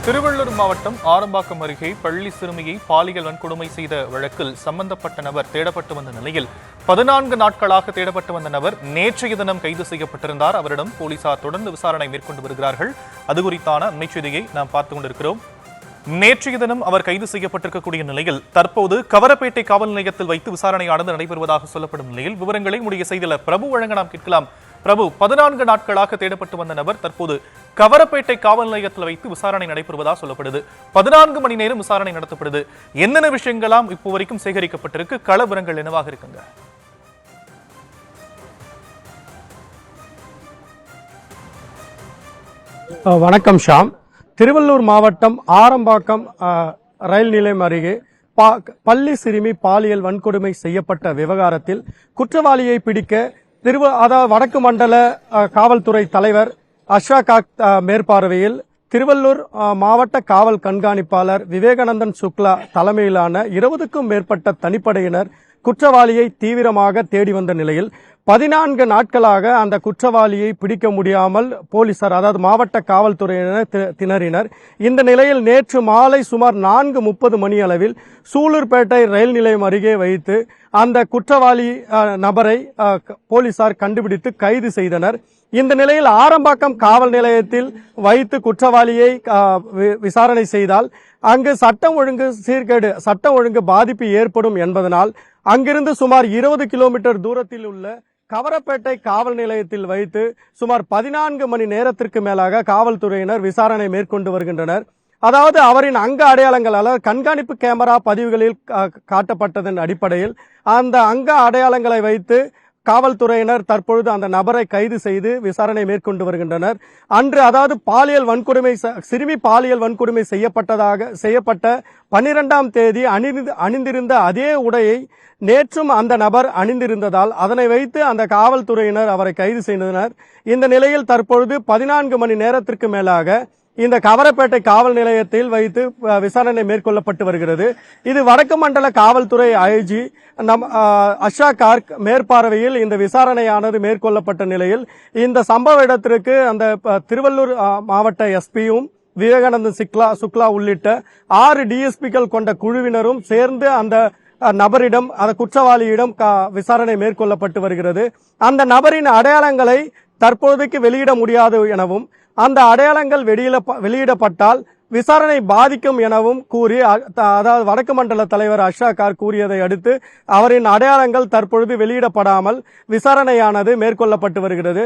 திருவள்ளூர் மாவட்டம் ஆரம்பாக்கம் அருகே பள்ளி சிறுமியை பாலியல் வன்கொடுமை செய்த வழக்கில் சம்பந்தப்பட்ட நபர் தேடப்பட்டு வந்த நிலையில் 14 நாட்களாக தேடப்பட்டு வந்த நபர் நேற்றைய தினம் கைது செய்யப்பட்டிருந்தார். அவரிடம் போலீசார் தொடர்ந்து விசாரணை மேற்கொண்டு வருகிறார்கள். அது குறித்தான அண்மைச்செய்தியை நாம் பார்த்துக் கொண்டிருக்கிறோம். நேற்றைய தினம் அவர் கைது செய்யப்பட்டிருக்கக்கூடிய நிலையில் தற்போது கவரப்பேட்டை காவல் நிலையத்தில் வைத்து விசாரணையானது நடைபெறுவதாக சொல்லப்படும் நிலையில் விவரங்களை முடிய செய்தியாளர் பிரபு வழங்க நாம் கேட்கலாம். பிரபு, 14 நாட்களாக தேடப்பட்டு வந்த நபர் தற்போது கவரப்பேட்டை காவல் நிலையத்தில் வைத்து விசாரணை நடைபெறுவதாக சொல்லப்படுது. 14 மணி நேரம் விசாரணை நடத்தப்படுது. என்னென்ன விஷயங்களாம் இப்போ வரைக்கும் சேகரிக்கப்பட்டிருக்கு? கள விவரங்கள் என்னவாக இருக்குங்க? வணக்கம் ஷாம். திருவள்ளூர் மாவட்டம் ஆரம்பாக்கம் ரயில் நிலையம் அருகே பள்ளி சிறுமி பாலியல் வன்கொடுமை செய்யப்பட்ட விவகாரத்தில் குற்றவாளியை பிடிக்க வடக்கு மண்டல காவல்துறை தலைவர் அஷ்ராகாக் மேற்பார்வையில் திருவள்ளூர் மாவட்ட காவல் கண்காணிப்பாளர் விவேகானந்தன் சுக்லா தலைமையிலான 20க்கும் மேற்பட்ட தனிப்படையினர் குற்றவாளியை தீவிரமாக தேடி வந்த நிலையில் 14 நாட்களாக அந்த குற்றவாளியை பிடிக்க முடியாமல் போலீசார், அதாவது மாவட்ட காவல்துறையினர் திணறினர். இந்த நிலையில் நேற்று மாலை சுமார் 4:30 மணி அளவில் சூலூர்பேட்டை ரயில் நிலையம் அருகே வைத்து அந்த குற்றவாளி நபரை போலீசார் கண்டுபிடித்து கைது செய்தனர். இந்த நிலையில் ஆரம்பாக்கம் காவல் நிலையத்தில் வைத்து குற்றவாளியை விசாரணை செய்தால் அங்கு சட்டம் ஒழுங்கு பாதிப்பு ஏற்படும் என்பதனால் அங்கிருந்து சுமார் 20 கிலோமீட்டர் தூரத்தில் உள்ள கவரப்பேட்டை காவல் நிலையத்தில் வைத்து சுமார் 14 மணி நேரத்திற்கு மேலாக காவல்துறையினர் விசாரணை மேற்கொண்டு வருகின்றனர். அதாவது அவரின் அங்க அடையாளங்கள், அதாவது கண்காணிப்பு கேமரா பதிவுகளில் காட்டப்பட்டதன் அடிப்படையில் அந்த அங்க அடையாளங்களை வைத்து காவல்துறையினர் தற்பொழுது அந்த நபரை கைது செய்து விசாரணை மேற்கொண்டு வருகின்றனர். அன்று, அதாவது சிறுமி பாலியல் வன்கொடுமை செய்யப்பட்ட 12ஆம் தேதி அணிந்திருந்த அதே உடையை நேற்றும் அந்த நபர் அணிந்திருந்ததால் அதனை வைத்து அந்த காவல்துறையினர் அவரை கைது செய்தனர். இந்த நிலையில் தற்பொழுது 14 மணி நேரத்திற்கு மேலாக இந்த கவரப்பேட்டை காவல் நிலையத்தில் வைத்து விசாரணை மேற்கொள்ளப்பட்டு வருகிறது. இது வடக்கு மண்டல காவல்துறை ஐஜி அஷ்ராகாக் மேற்பார்வையில் இந்த விசாரணையானது மேற்கொள்ளப்பட்ட நிலையில் இந்த சம்பவ இடத்திற்கு அந்த திருவள்ளூர் மாவட்ட எஸ்பியும் விவேகானந்தன் சுக்லா உள்ளிட்ட 6 டிஎஸ்பிக்கள் கொண்ட குழுவினரும் சேர்ந்து அந்த நபரிடம், அந்த குற்றவாளியிடம் விசாரணை மேற்கொள்ளப்பட்டு வருகிறது. அந்த நபரின் அடையாளங்களை தற்போதைக்கு வெளியிட முடியாது எனவும், அந்த அடையாளங்கள் வெளியிடப்பட்டால் விசாரணை பாதிக்கும் எனவும் கூறி, அதாவது வடக்கு மண்டல தலைவர் அஷ்ராகாக் கூறியதை அடுத்து அவரின் அடையாளங்கள் தற்பொழுது வெளியிடப்படாமல் விசாரணையானது மேற்கொள்ளப்பட்டு வருகிறது.